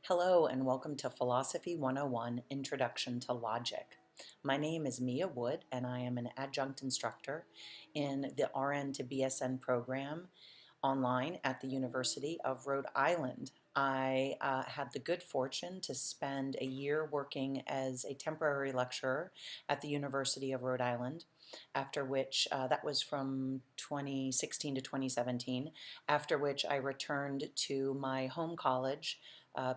Hello and welcome to Philosophy 101 Introduction to Logic. My name is Mia Wood and I am an adjunct instructor in the RN to BSN program online at the University of Rhode Island. I had the good fortune to spend a year working as a temporary lecturer at the University of Rhode Island, after which, that was from 2016 to 2017, after which I returned to my home college,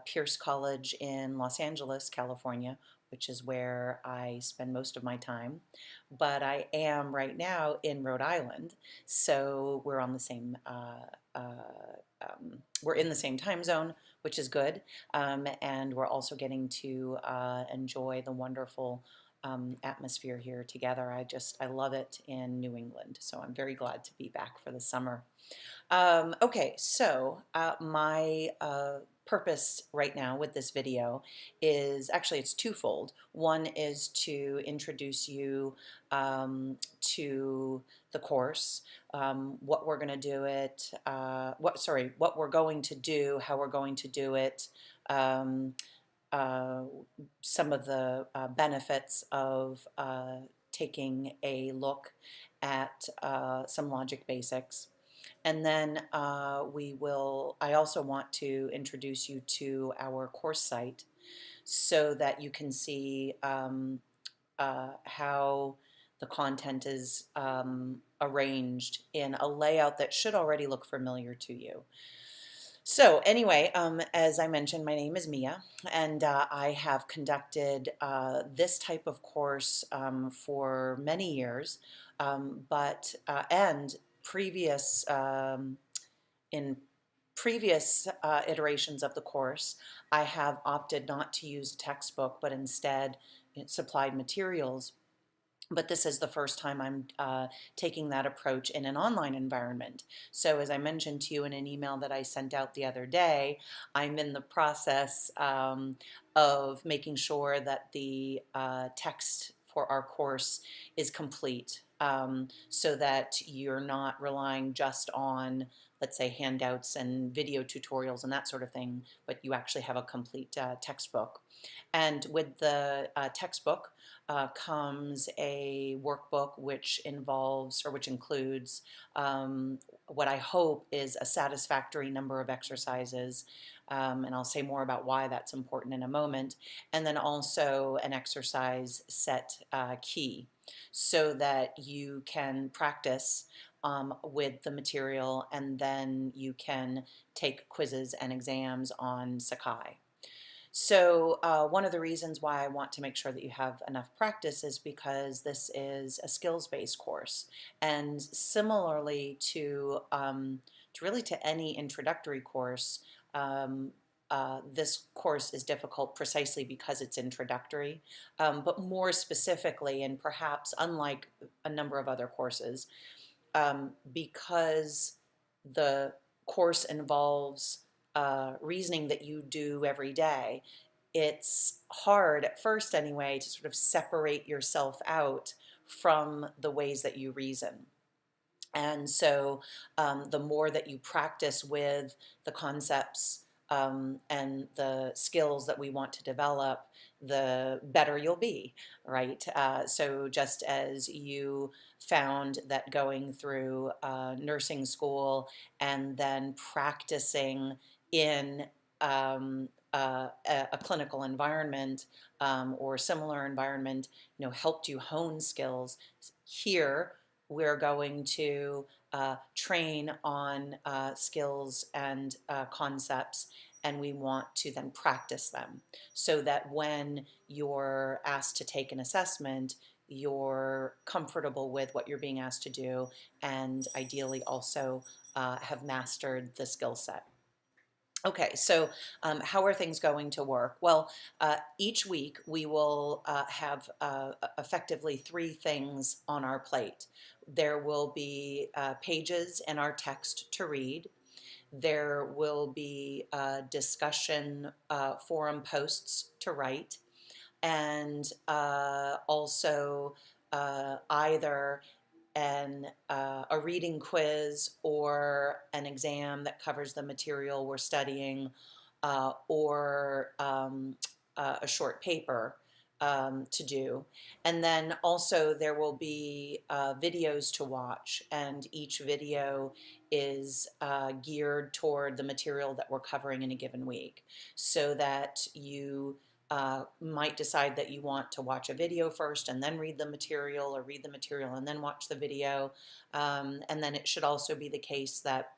Pierce College in Los Angeles, California, which is where I spend most of my time. But I am right now in Rhode Island, so we're on the same we're in the same time zone, which is good, and we're also getting to enjoy the wonderful atmosphere here together. I love it in New England, so I'm very glad to be back for the summer. Okay, so my purpose right now with this video is actually it's twofold. One is to introduce you to the course, what we're going to do it, what we're going to do, how we're going to do it, um, uh, some of the benefits of taking a look at some logic basics. And then I also want to introduce you to our course site so that you can see how the content is arranged in a layout that should already look familiar to you. So anyway, as I mentioned, my name is Mia, and I have conducted this type of course for many years, and previous in previous iterations of the course, I have opted not to use a textbook, but instead supplied materials. But this is the first time I'm taking that approach in an online environment. So as I mentioned to you in an email that I sent out the other day, I'm in the process of making sure that the text for our course is complete, so that you're not relying just on, let's say, handouts and video tutorials and that sort of thing, but you actually have a complete textbook. And with the textbook comes a workbook which includes what I hope is a satisfactory number of exercises, and I'll say more about why that's important in a moment, and then also an exercise set key so that you can practice with the material, and then you can take quizzes and exams on Sakai. So one of the reasons why I want to make sure that you have enough practice is because this is a skills-based course. And similarly to any introductory course, this course is difficult precisely because it's introductory, but more specifically, and perhaps unlike a number of other courses, because the course involves reasoning that you do every day, it's hard at first anyway to sort of separate yourself out from the ways that you reason. And so the more that you practice with the concepts and the skills that we want to develop, the better you'll be, right? So just as you found that going through nursing school and then practicing in a clinical environment or similar environment, helped you hone skills. Here, we're going to train on skills and concepts, and we want to then practice them so that when you're asked to take an assessment, you're comfortable with what you're being asked to do, and ideally also have mastered the skill set. Okay, so how are things going to work? Well, each week we will have effectively 3 things on our plate. There will be pages in our text to read. There will be discussion forum posts to write, and also either a reading quiz or an exam that covers the material we're studying, or a short paper to do. And then also there will be videos to watch, and each video is geared toward the material that we're covering in a given week, so that you might decide that you want to watch a video first and then read the material, or read the material and then watch the video. And then it should also be the case that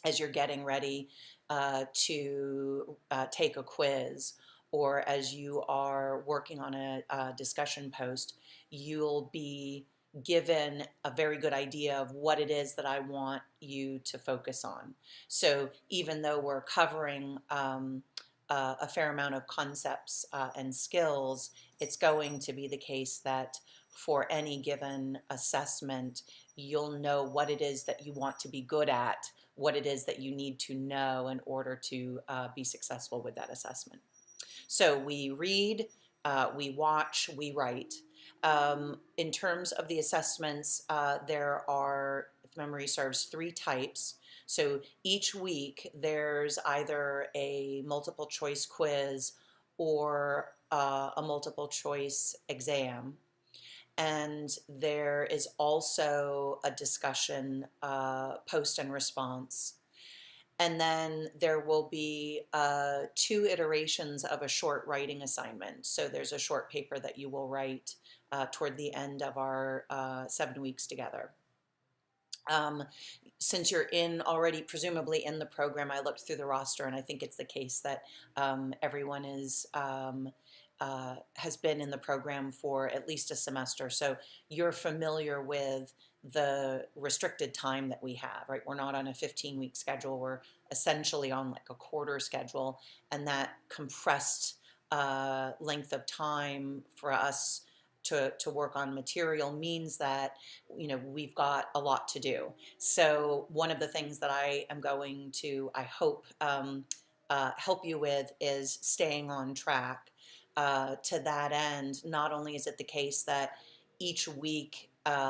as you're getting ready to take a quiz, or as you are working on a discussion post, you'll be given a very good idea of what it is that I want you to focus on. So even though we're covering a fair amount of concepts and skills, it's going to be the case that for any given assessment, you'll know what it is that you want to be good at, what it is that you need to know in order to be successful with that assessment. So we read, we watch, we write. In terms of the assessments, there are, if memory serves, 3 types. So each week there's either a multiple choice quiz or a multiple choice exam. And there is also a discussion, post and response. And then there will be 2 iterations of a short writing assignment. So there's a short paper that you will write toward the end of our 7 weeks together. Since you're already presumably in the program, I looked through the roster, and I think it's the case that everyone has been in the program for at least a semester. So you're familiar with the restricted time that we have, right? We're not on a 15-week schedule. We're essentially on like a quarter schedule, and that compressed length of time for us to work on material means that, you know, we've got a lot to do. So one of the things that I am going to, I hope, help you with is staying on track. To that end, not only is it the case that each week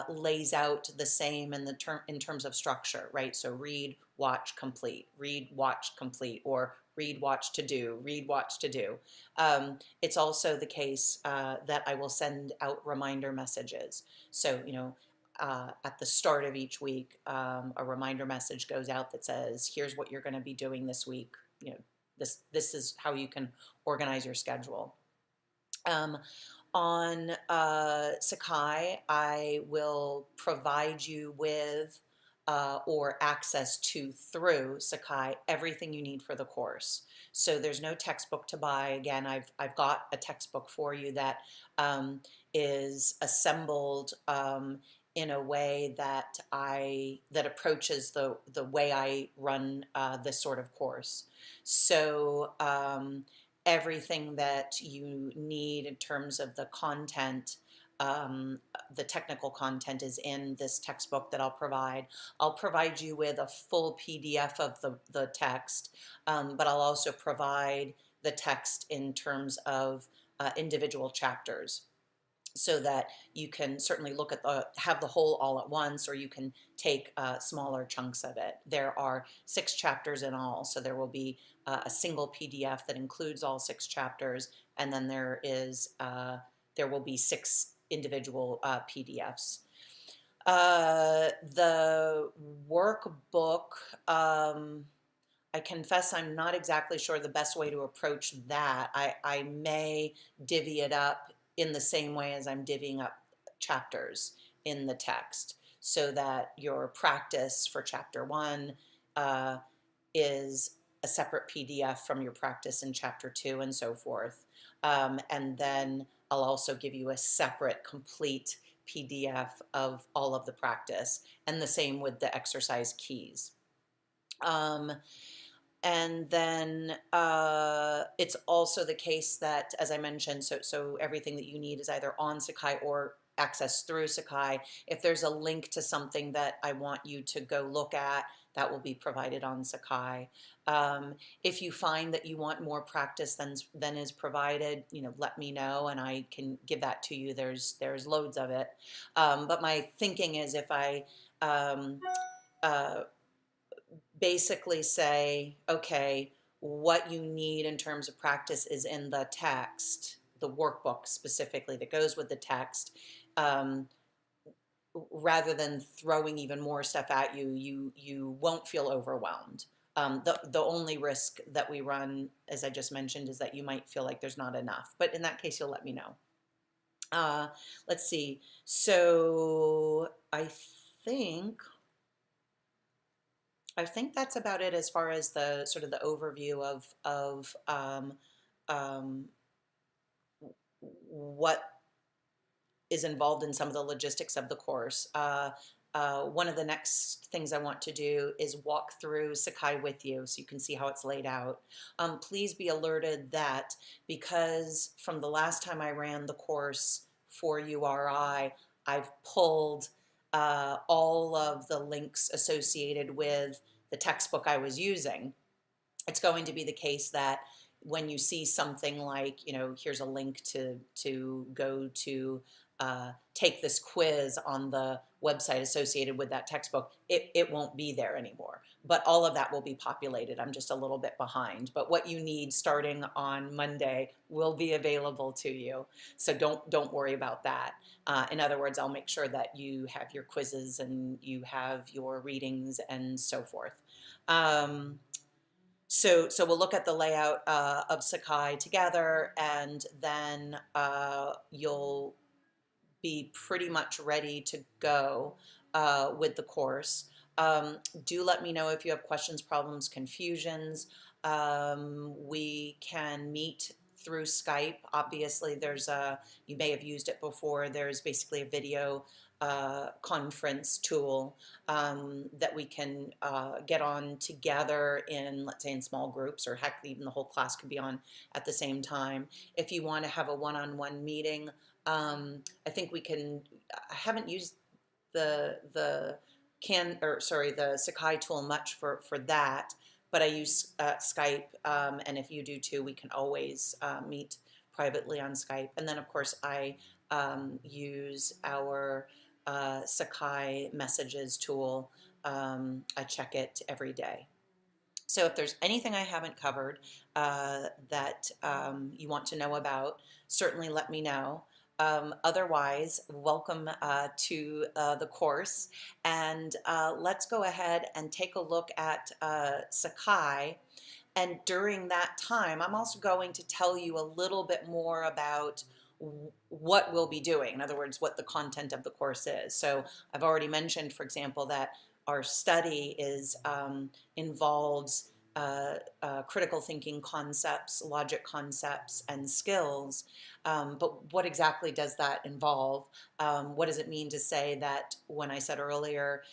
lays out the same in terms of structure, right? So read, watch, complete, read, watch, complete, or read, watch, to do, read, watch, to do. It's also the case that I will send out reminder messages. So, you know, at the start of each week, a reminder message goes out that says, here's what you're going to be doing this week. You know, this is how you can organize your schedule. On Sakai, I will provide you with or access to, through Sakai, everything you need for the course. So there's no textbook to buy. Again, I've got a textbook for you that is assembled in a way that approaches the way I run this sort of course. So everything that you need in terms of the content, the technical content, is in this textbook that I'll provide. I'll provide you with a full PDF of the text, but I'll also provide the text in terms of individual chapters, so that you can certainly look at have the whole all at once, or you can take smaller chunks of it. There are 6 chapters in all, so there will be a single PDF that includes all 6 chapters, and then there will be 6 individual PDFs. The workbook, I confess I'm not exactly sure the best way to approach that. I may divvy it up in the same way as I'm divvying up chapters in the text, so that your practice for chapter 1 is a separate PDF from your practice in chapter 2, and so forth. And then I'll also give you a separate complete PDF of all of the practice, and the same with the exercise keys. And then it's also the case that, as I mentioned, so everything that you need is either on Sakai or access through Sakai. If there's a link to something that I want you to go look at, that will be provided on Sakai. If you find that you want more practice than is provided, you know, let me know and I can give that to you. There's loads of it. But my thinking is, if I basically say, okay, what you need in terms of practice is in the text, the workbook specifically that goes with the text. Rather than throwing even more stuff at you, you won't feel overwhelmed. The only risk that we run, as I just mentioned, is that you might feel like there's not enough. But in that case, you'll let me know. Let's see. So I think that's about it as far as the sort of the overview of what is involved in some of the logistics of the course. One of the next things I want to do is walk through Sakai with you so you can see how it's laid out. Please be alerted that because from the last time I ran the course for URI, I've pulled all of the links associated with the textbook I was using. It's going to be the case that when you see something like, here's a link to go to take this quiz on the website associated with that textbook, it won't be there anymore. But all of that will be populated. I'm just a little bit behind. But what you need starting on Monday will be available to you. So don't worry about that. In other words, I'll make sure that you have your quizzes and you have your readings and so forth. So we'll look at the layout of Sakai together, and then you'll be pretty much ready to go with the course. Do let me know if you have questions, problems, confusions. We can meet through Skype. Obviously, you may have used it before. There's basically a video conference tool that we can get on together in, let's say, in small groups, or heck, even the whole class could be on at the same time. If you want to have a one-on-one meeting, I think we can. I haven't used the Sakai tool much for that, but I use Skype, and if you do too, we can always meet privately on Skype. And then, of course, I use our Sakai messages tool. I check it every day. So if there's anything I haven't covered that you want to know about, certainly let me know. Otherwise, welcome to the course, and let's go ahead and take a look at Sakai. And during that time, I'm also going to tell you a little bit more about what we'll be doing. In other words, what the content of the course is. So I've already mentioned, for example, that our study involves critical thinking concepts, logic concepts, and skills. But what exactly does that involve? What does it mean to say that when I said earlier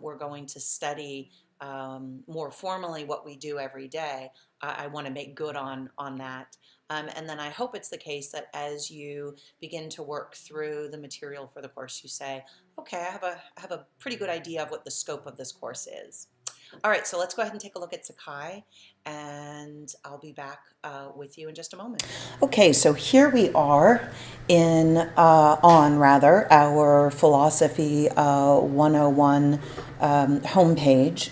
we're going to study more formally what we do every day? I want to make good on that. And then I hope it's the case that as you begin to work through the material for the course, you say, okay, I have a pretty good idea of what the scope of this course is. All right, so let's go ahead and take a look at Sakai, and I'll be back with you in just a moment. Okay, so here we are on our Philosophy 101 homepage.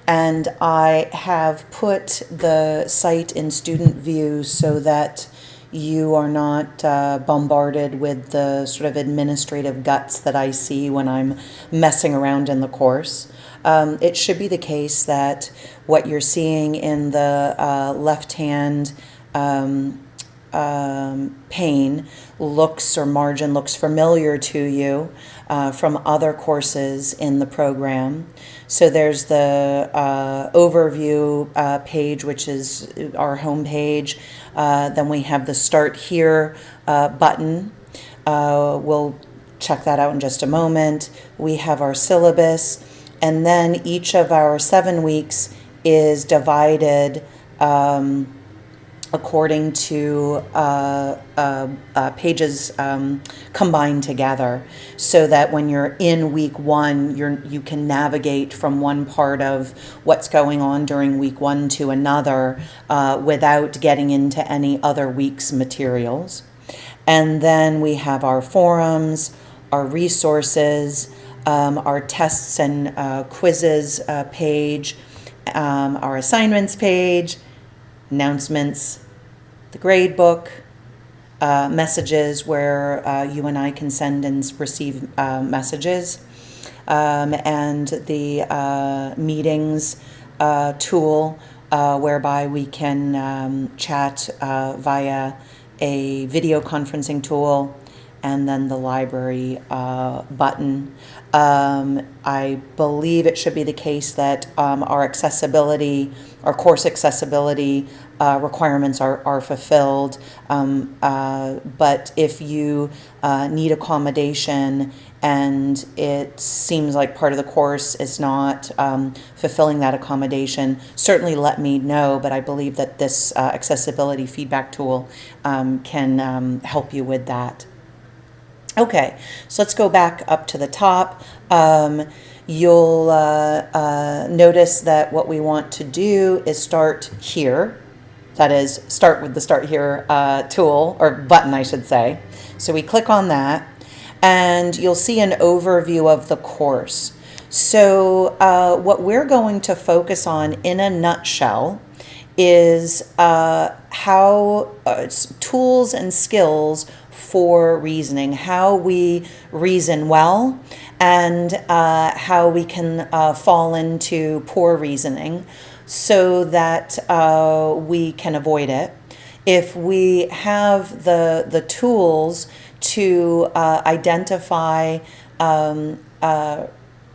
And I have put the site in student view so that you are not bombarded with the sort of administrative guts that I see when I'm messing around in the course. It should be the case that what you're seeing in the left-hand pane margin looks familiar to you from other courses in the program. So there's the overview page, which is our home page. Then we have the Start Here button. We'll check that out in just a moment. We have our syllabus, and then each of our 7 weeks is divided according to pages combined together, so that when you're in week 1, you can navigate from one part of what's going on during week 1 to another without getting into any other week's materials. And then we have our forums, our resources, our tests and quizzes page, our assignments page, announcements, the grade book, messages where you and I can send and receive messages, and the meetings tool whereby we can chat via a video conferencing tool, and then the library button. I believe it should be the case that our course accessibility requirements are fulfilled. But if you need accommodation and it seems like part of the course is not fulfilling that accommodation, certainly let me know. But I believe that this accessibility feedback tool can help you with that. Okay, so let's go back up to the top. You'll notice that what we want to do is start here. That is, start with the Start Here tool, or button, I should say. So we click on that, and you'll see an overview of the course. So what we're going to focus on in a nutshell is how tools and skills for reasoning, how we reason well, and how we can fall into poor reasoning so that we can avoid it. If we have the tools to identify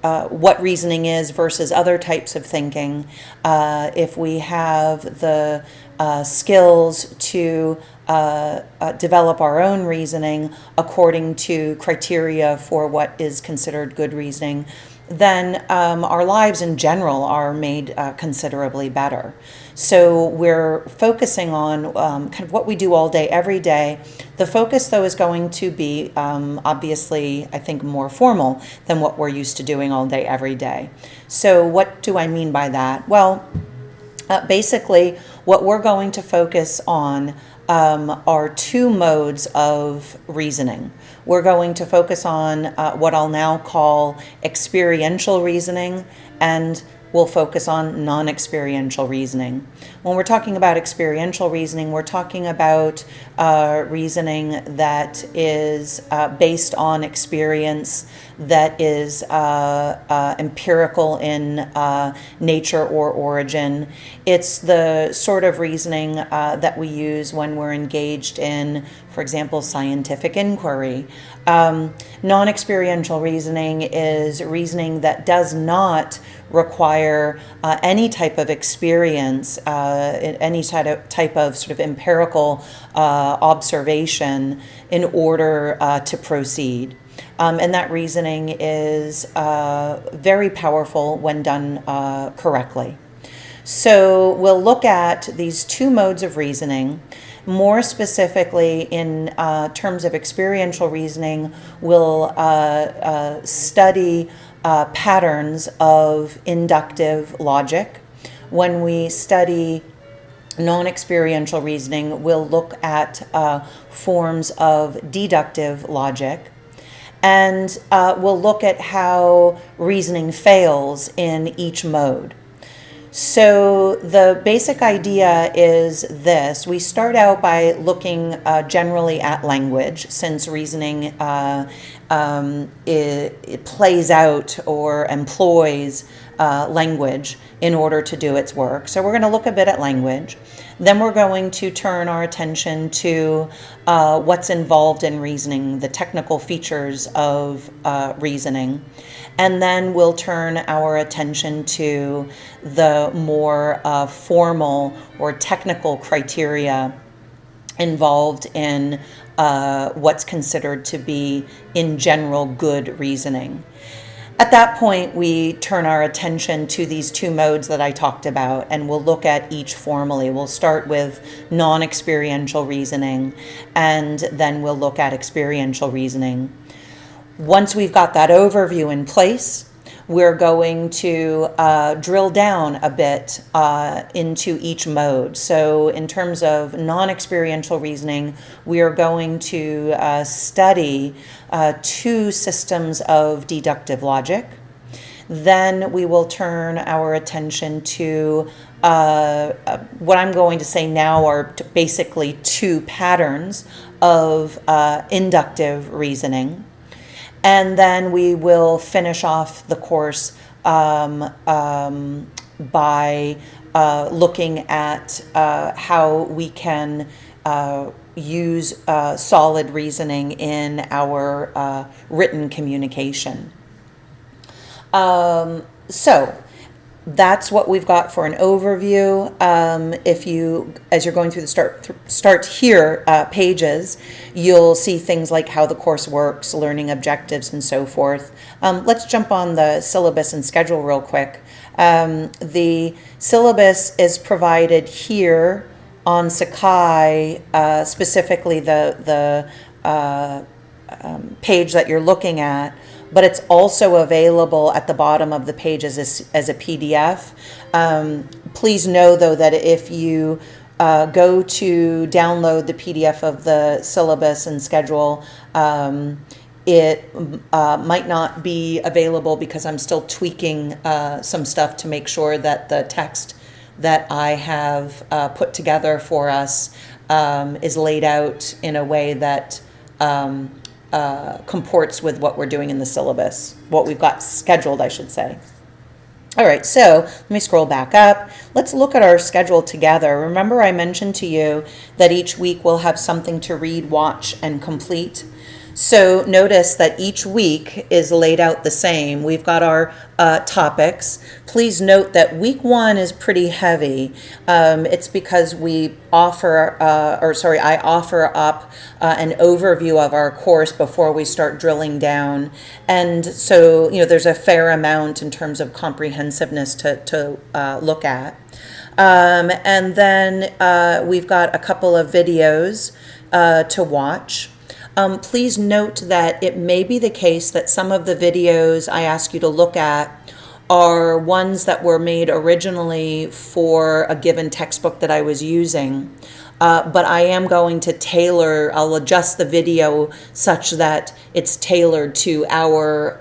what reasoning is versus other types of thinking, if we have the skills to develop our own reasoning according to criteria for what is considered good reasoning, then our lives in general are made considerably better. So we're focusing on kind of what we do all day, every day. The focus, though, is going to be obviously, I think, more formal than what we're used to doing all day, every day. So what do I mean by that? Well, basically, what we're going to focus on are two modes of reasoning. We're going to focus on what I'll now call experiential reasoning, and we'll focus on non-experiential reasoning. When we're talking about experiential reasoning, we're talking about reasoning that is based on experience, that is empirical in nature or origin. It's the sort of reasoning that we use when we're engaged in, for example, scientific inquiry. Non-experiential reasoning is reasoning that does not require any type of experience, any type of sort of empirical observation in order to proceed. And that reasoning is very powerful when done correctly. So we'll look at these two modes of reasoning. More specifically, in terms of experiential reasoning, we'll study patterns of inductive logic. When we study non-experiential reasoning, we'll look at forms of deductive logic. And we'll look at how reasoning fails in each mode. So the basic idea is this. We start out by looking generally at language, since reasoning it plays out or employs language in order to do its work. So we're going to look a bit at language. Then we're going to turn our attention to what's involved in reasoning, the technical features of reasoning. And then we'll turn our attention to the more formal or technical criteria involved in what's considered to be, in general, good reasoning. At that point, we turn our attention to these two modes that I talked about, and we'll look at each formally. We'll start with non-experiential reasoning, and then we'll look at experiential reasoning. Once we've got that overview in place, we're going to drill down a bit into each mode. So in terms of non-experiential reasoning, we are going to study two systems of deductive logic. Then we will turn our attention to what I'm going to say now are basically two patterns of inductive reasoning. And then we will finish off the course by looking at how we can use solid reasoning in our written communication. So that's what we've got for an overview. If you, as you're going through the start here pages, you'll see things like how the course works, learning objectives, and so forth. Let's jump on the syllabus and schedule real quick. The syllabus is provided here on Sakai, specifically the page that you're looking at, but it's also available at the bottom of the page as a PDF. Please know, though, that if you go to download the PDF of the syllabus and schedule, it might not be available because I'm still tweaking some stuff to make sure that the text that I have put together for us is laid out in a way that comports with what we're doing in the syllabus, what we've got scheduled, I should say. All right, so let me scroll back up. Let's look at our schedule together. Remember, I mentioned to you that each week we'll have something to read, watch, and complete. So notice that each week is laid out the same. We've got our topics. Please note that week 1 is pretty heavy. It's because we offer, I offer up an overview of our course before we start drilling down. And so, there's a fair amount in terms of comprehensiveness to look at. And then we've got a couple of videos to watch. Please note that it may be the case that some of the videos I ask you to look at are ones that were made originally for a given textbook that I was using. But I am going to I'll adjust the video such that it's tailored to our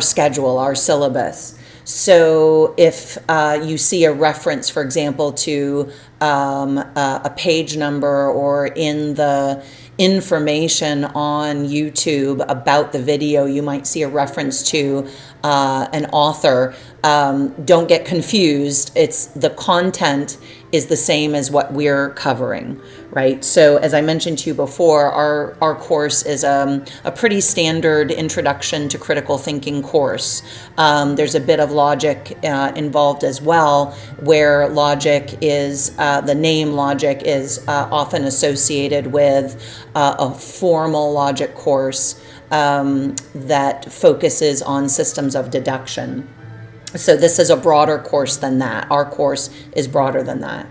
schedule, our syllabus. So if you see a reference, for example, to a page number or in the information on YouTube about the video, you might see a reference to an author. Don't get confused. The content is the same as what we're covering, right? So as I mentioned to you before, our course is a pretty standard introduction to critical thinking course. There's a bit of logic involved as well, where logic is, the name logic is often associated with a formal logic course that focuses on systems of deduction. So this is a broader course than that. Our course is broader than that.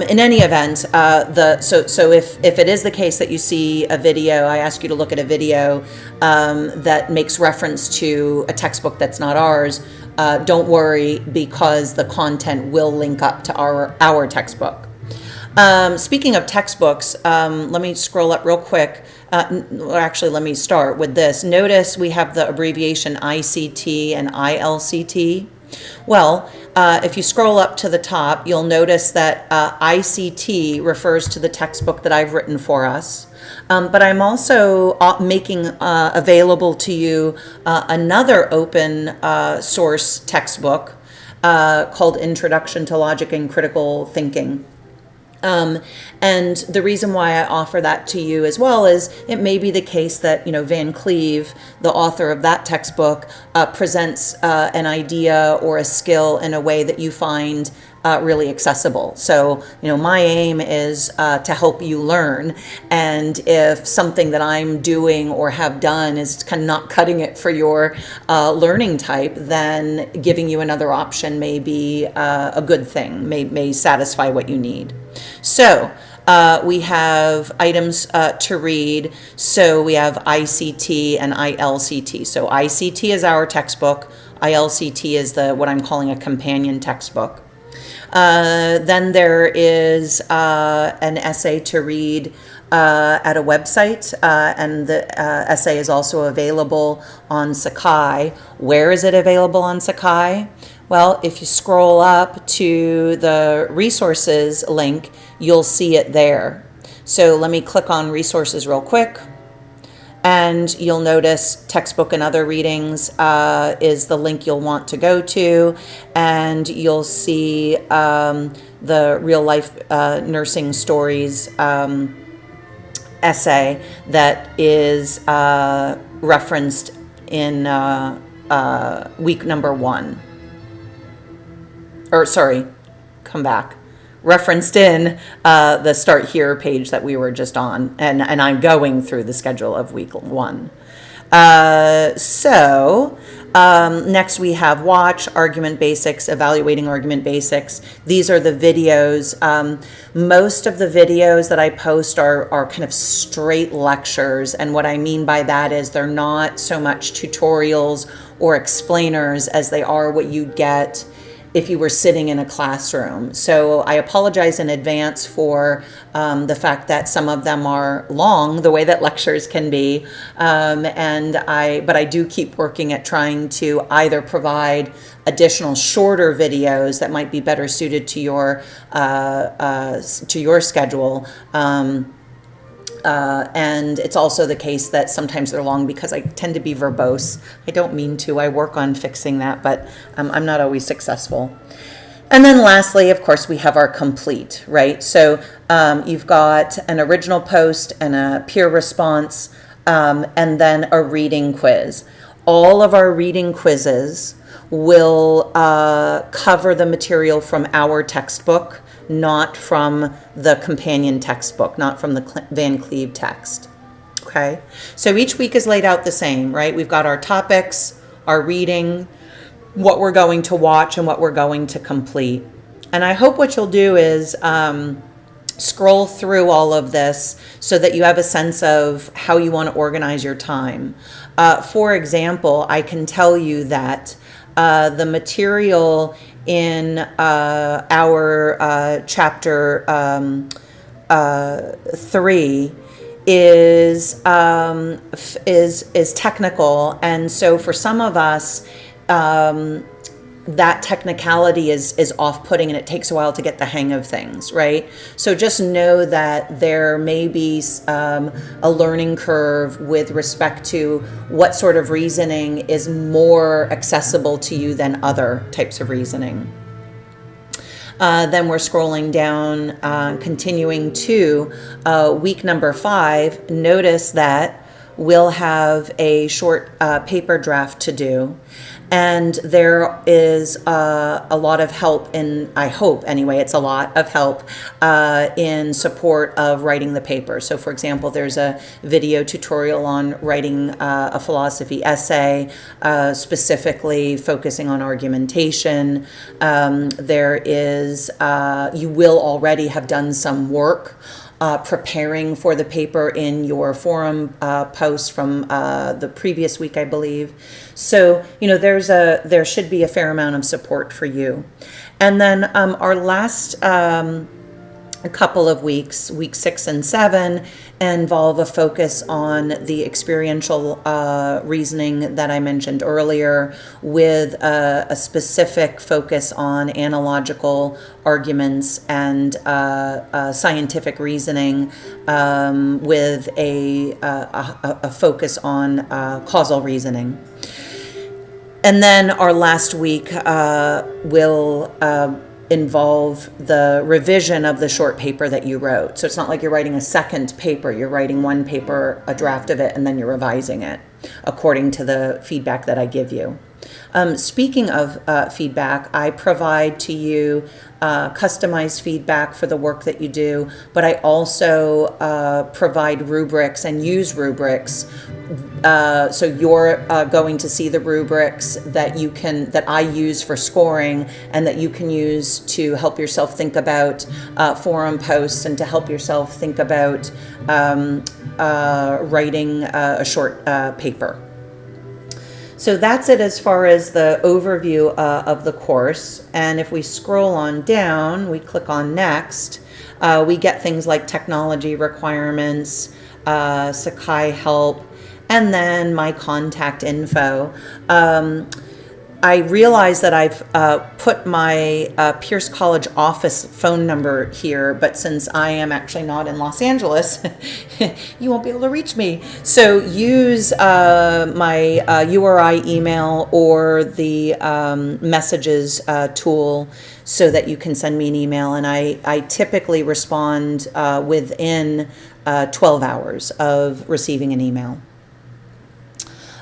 In any event, so if it is the case that you see a video, I ask you to look at a video that makes reference to a textbook that's not ours. Don't worry, because the content will link up to our textbook. Speaking of textbooks, let me scroll up real quick. Actually, let me start with this. Notice we have the abbreviation ICT and ILCT. Well, if you scroll up to the top, you'll notice that ICT refers to the textbook that I've written for us. But I'm also making available to you another open source textbook called Introduction to Logic and Critical Thinking. And the reason why I offer that to you as well is it may be the case that, Van Cleve, the author of that textbook, presents an idea or a skill in a way that you find really accessible. So, my aim is to help you learn. And if something that I'm doing or have done is kind of not cutting it for your learning type, then giving you another option may be a good thing, may satisfy what you need. So we have items to read. So we have ICT and ILCT. So ICT is our textbook. ILCT is what I'm calling a companion textbook. Then there is an essay to read at a website, and the essay is also available on Sakai. Where is it available on Sakai? Well, if you scroll up to the resources link, you'll see it there. So let me click on resources real quick. And you'll notice textbook and other readings is the link you'll want to go to. And you'll see the real life nursing stories essay that is referenced in week number 1. Or sorry, come back. Referenced in the Start Here page that we were just on, and I'm going through the schedule of week 1. Next we have Watch, Argument Basics, Evaluating Argument Basics. These are the videos. Most of the videos that I post are kind of straight lectures, and what I mean by that is they're not so much tutorials or explainers as they are what you'd get if you were sitting in a classroom. So I apologize in advance for the fact that some of them are long, the way that lectures can be, but I do keep working at trying to either provide additional shorter videos that might be better suited to your schedule. And it's also the case that sometimes they're long because I tend to be verbose. I don't mean to. I work on fixing that, but I'm not always successful. And then lastly, of course, we have our complete, right? So you've got an original post and a peer response, and then a reading quiz. All of our reading quizzes will cover the material from our textbook, not from the companion textbook, not from the Van Cleve text. Okay, so each week is laid out the same, right? We've got our topics, our reading, what we're going to watch, and what we're going to complete. And I hope what you'll do is scroll through all of this so that you have a sense of how you want to organize your time. For example, I can tell you that the material in our chapter 3 is technical, and so for some of us that technicality is off-putting, and it takes a while to get the hang of things, right? So just know that there may be a learning curve with respect to what sort of reasoning is more accessible to you than other types of reasoning. Then we're scrolling down, continuing to week number 5. Notice that we'll have a short paper draft to do. And there is a lot of help in, I hope anyway, it's a lot of help in support of writing the paper. So for example, there's a video tutorial on writing a philosophy essay, specifically focusing on argumentation. There is, you will already have done some work preparing for the paper in your forum post from the previous week, I believe. So, there should be a fair amount of support for you. And then our last couple of weeks, week 6 and 7, involve a focus on the experiential reasoning that I mentioned earlier, with a specific focus on analogical arguments and scientific reasoning, with a focus on causal reasoning. And then our last week will involve the revision of the short paper that you wrote. So it's not like you're writing a second paper. You're writing one paper, a draft of it, and then you're revising it according to the feedback that I give you. Speaking of feedback, I provide to you customized feedback for the work that you do, but I also provide rubrics and use rubrics. So you're going to see the rubrics that I use for scoring, and that you can use to help yourself think about forum posts, and to help yourself think about writing a short paper. So that's it as far as the overview of the course. And if we scroll on down, we click on next, we get things like technology requirements, Sakai help, and then my contact info. I realize that I've put my Pierce College office phone number here, but since I am actually not in Los Angeles, you won't be able to reach me. So use my URI email or the messages tool so that you can send me an email. And I typically respond within 12 hours of receiving an email.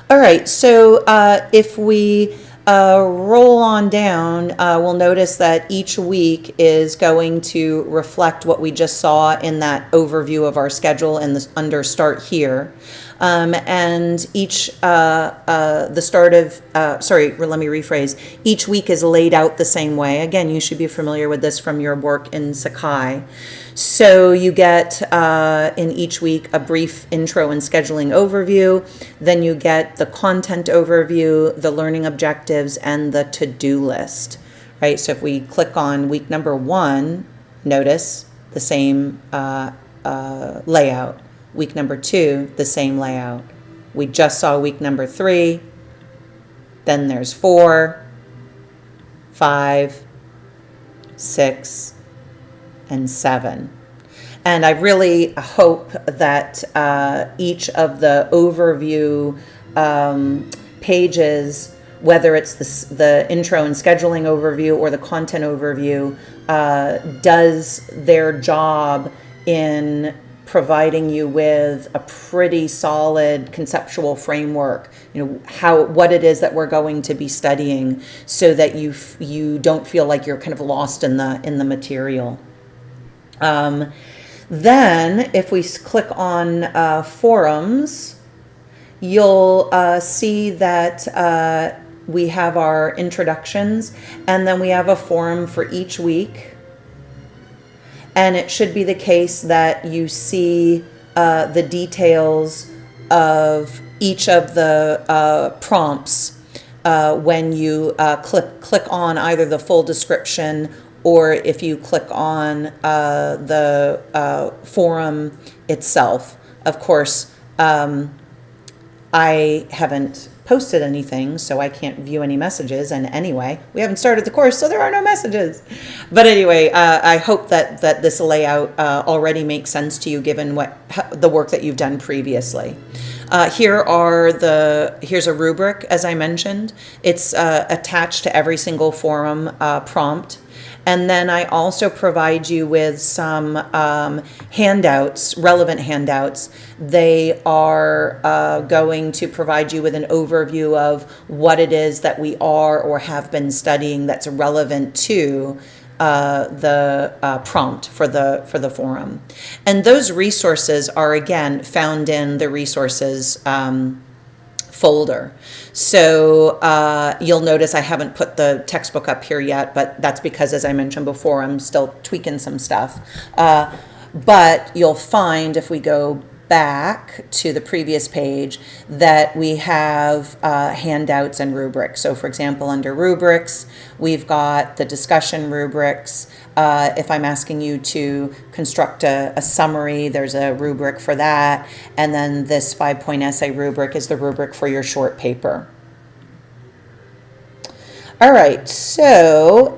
All right, so if we roll on down, we'll notice that each week is going to reflect what we just saw in that overview of our schedule and under Start Here. And each, the start of, let me rephrase, each week is laid out the same way. Again, you should be familiar with this from your work in Sakai. So you get in each week a brief intro and scheduling overview, then you get the content overview, the learning objectives, and the to-do list, right? So if we click on week number 1, notice the same layout. Week number 2, the same layout. We just saw week number 3, then there's 4, 5, 6, and 7. And I really hope that each of the overview pages, whether it's the intro and scheduling overview or the content overview, does their job in providing you with a pretty solid conceptual framework, what it is that we're going to be studying, so that you don't feel like you're kind of lost in the material. Then if we click on forums, you'll see that we have our introductions, and then we have a forum for each week. And it should be the case that you see the details of each of the prompts when you click on either the full description, or if you click on the forum itself. Of course, I haven't posted anything, so I can't view any messages. And anyway, we haven't started the course, so there are no messages. But anyway, I hope that this layout already makes sense to you, given the work that you've done previously. Here's a rubric, as I mentioned. It's attached to every single forum prompt. And then I also provide you with some handouts, relevant handouts. They are going to provide you with an overview of what it is that we are or have been studying that's relevant to the prompt for the forum. And those resources are, again, found in the resources folder. So you'll notice I haven't put the textbook up here yet, but that's because, as I mentioned before, I'm still tweaking some stuff. But you'll find, if we go back to the previous page, that we have handouts and rubrics. So for example, under rubrics, we've got the discussion rubrics. If I'm asking you to construct a summary, there's a rubric for that. And then this 5-point essay rubric is the rubric for your short paper. All right, so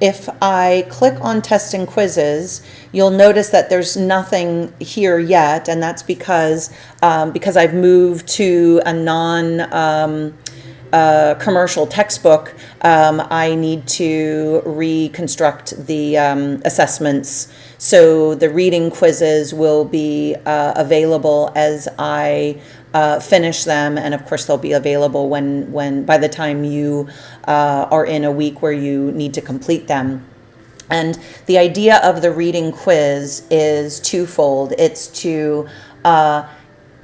if I click on tests and quizzes, you'll notice that there's nothing here yet, and that's because I've moved to a non-commercial textbook. I need to reconstruct the assessments. So the reading quizzes will be available as I finish them, and of course they'll be available when by the time you are in a week where you need to complete them. And the idea of the reading quiz is twofold. It's to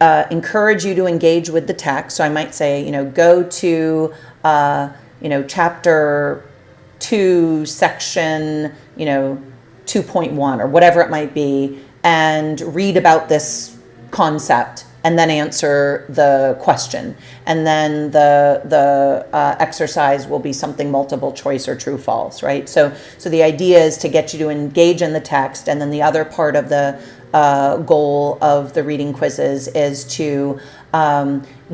encourage you to engage with the text. So I might say, go to chapter 2, section 2.1 or whatever it might be, and read about this concept, and then answer the question. And then the exercise will be something multiple choice or true false, right? So the idea is to get you to engage in the text, and then the other part of the goal of the reading quizzes is to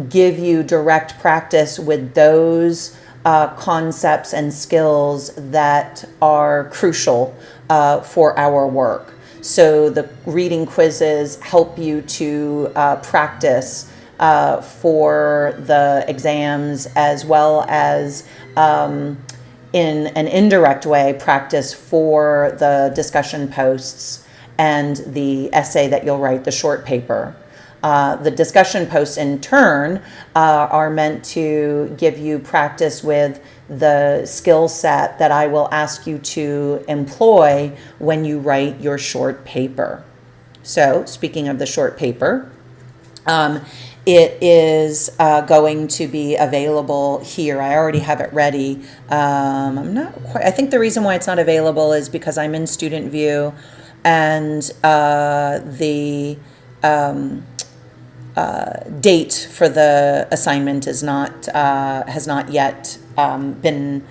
give you direct practice with those concepts and skills that are crucial for our work. So the reading quizzes help you to practice for the exams, as well as in an indirect way practice for the discussion posts and the essay that you'll write, the short paper. The discussion posts in turn are meant to give you practice with the skill set that I will ask you to employ when you write your short paper. So speaking of the short paper, it is going to be available here. I already have it ready. I'm not quite, I think the reason why it's not available is because I'm in student view, and the date for the assignment is not has not yet been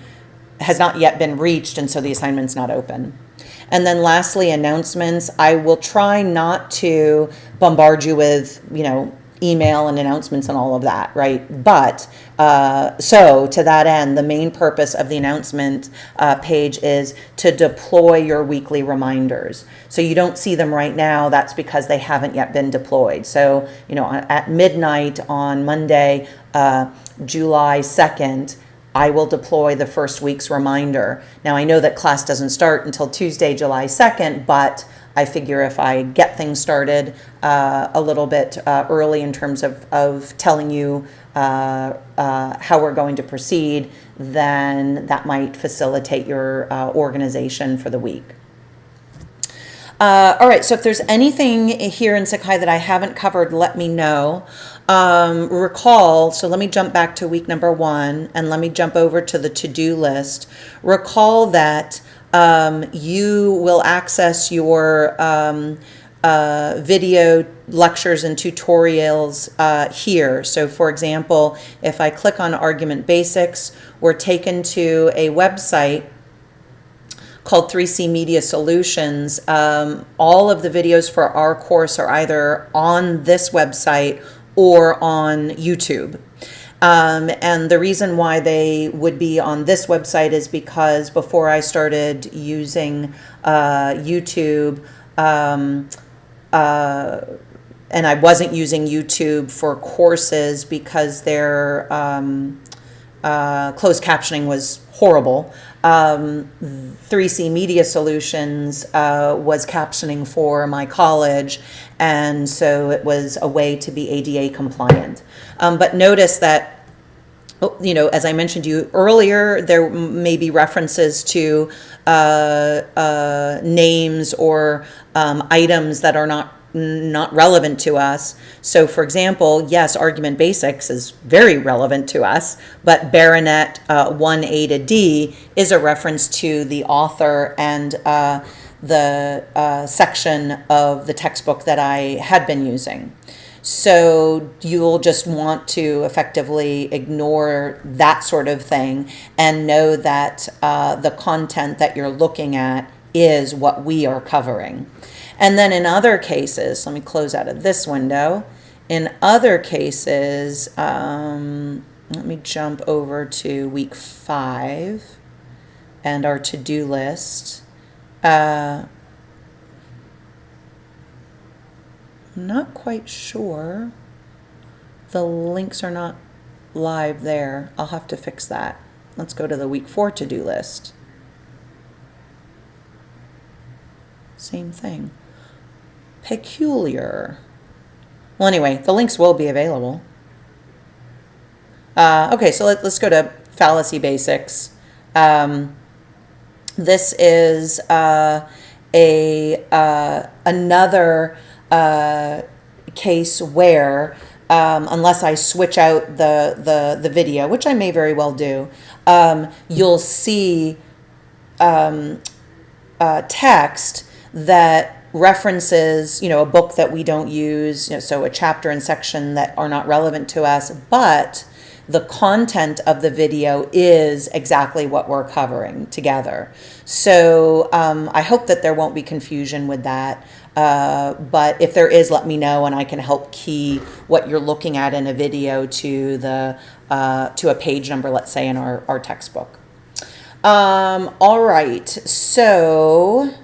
reached, and so the assignment's not open. And then lastly, announcements. I will try not to bombard you with, email and announcements and all of that, right? But so to that end, the main purpose of the announcement page is to deploy your weekly reminders. So you don't see them right now. That's because they haven't yet been deployed. So, at midnight on Monday, July 2nd, I will deploy the first week's reminder. Now, I know that class doesn't start until Tuesday, July 2nd, but I figure if I get things started a little bit early in terms of telling you how we're going to proceed, then that might facilitate your organization for the week. All right, so if there's anything here in Sakai that I haven't covered, let me know. Recall, so let me jump back to week number 1, and let me jump over to the to-do list. Recall that you will access your video lectures and tutorials here. So for example, if I click on Argument Basics, we're taken to a website called 3C Media Solutions. All of the videos for our course are either on this website or on YouTube. And the reason why they would be on this website is because before I started using YouTube, and I wasn't using YouTube for courses because their closed captioning was horrible. 3C Media Solutions was captioning for my college, and so it was a way to be ADA compliant. But notice that, as I mentioned to you earlier, there may be references to names or items that are not relevant to us. So for example, yes, Argument Basics is very relevant to us, but Baronet 1A to D is a reference to the author and the section of the textbook that I had been using. So you'll just want to effectively ignore that sort of thing and know that the content that you're looking at is what we are covering. And then in other cases, let me close out of this window. In other cases, let me jump over to week 5 and our to-do list. I'm not quite sure. The links are not live there. I'll have to fix that. Let's go to the week 4 to-do list. Same thing. Peculiar. Well, anyway, the links will be available. Okay, so let's go to fallacy basics. This is another case where, unless I switch out the video, which I may very well do, you'll see text that references, a book that we don't use, so a chapter and section that are not relevant to us, but the content of the video is exactly what we're covering together. So I hope that there won't be confusion with that. But if there is, let me know, and I can help key what you're looking at in a video to a page number, let's say in our textbook. All right, so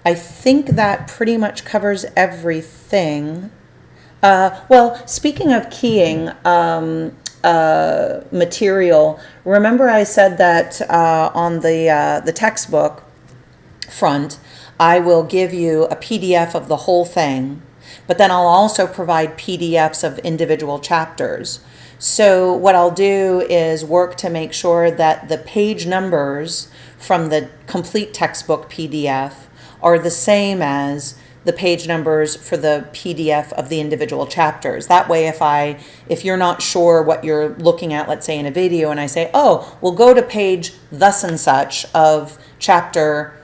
I think that pretty much covers everything. Well, speaking of keying material, remember I said that on the textbook front, I will give you a PDF of the whole thing, but then I'll also provide PDFs of individual chapters. So what I'll do is work to make sure that the page numbers from the complete textbook PDF are the same as the page numbers for the PDF of the individual chapters. That way, if you're not sure what you're looking at, let's say in a video, and I say, oh, we'll go to page thus and such of chapter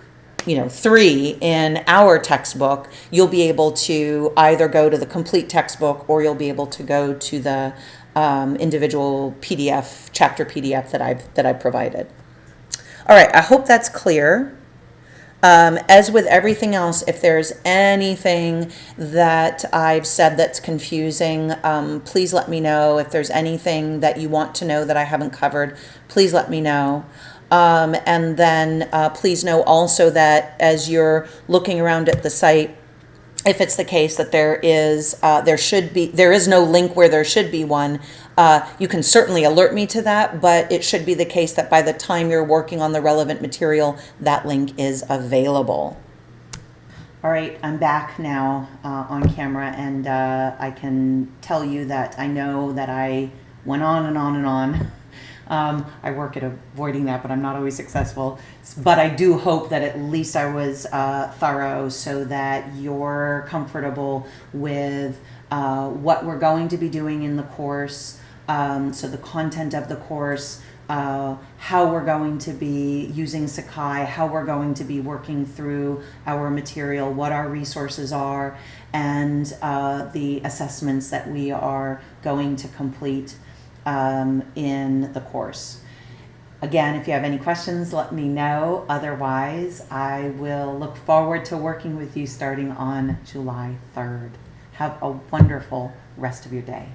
3 in our textbook, you'll be able to either go to the complete textbook or you'll be able to go to the individual PDF, chapter PDF that I've provided. All right, I hope that's clear. As with everything else, if there's anything that I've said that's confusing, please let me know. If there's anything that you want to know that I haven't covered, please let me know. And then please know also that as you're looking around at the site, if it's the case that there is no link where there should be one, you can certainly alert me to that, but it should be the case that by the time you're working on the relevant material, that link is available. All right, I'm back now on camera, and I can tell you that I know that I went on and on and on. I work at avoiding that, but I'm not always successful. But I do hope that at least I was thorough so that you're comfortable with what we're going to be doing in the course, so the content of the course, how we're going to be using Sakai, how we're going to be working through our material, what our resources are, and the assessments that we are going to complete in the course. Again, if you have any questions, let me know. Otherwise, I will look forward to working with you starting on July 3rd. Have a wonderful rest of your day.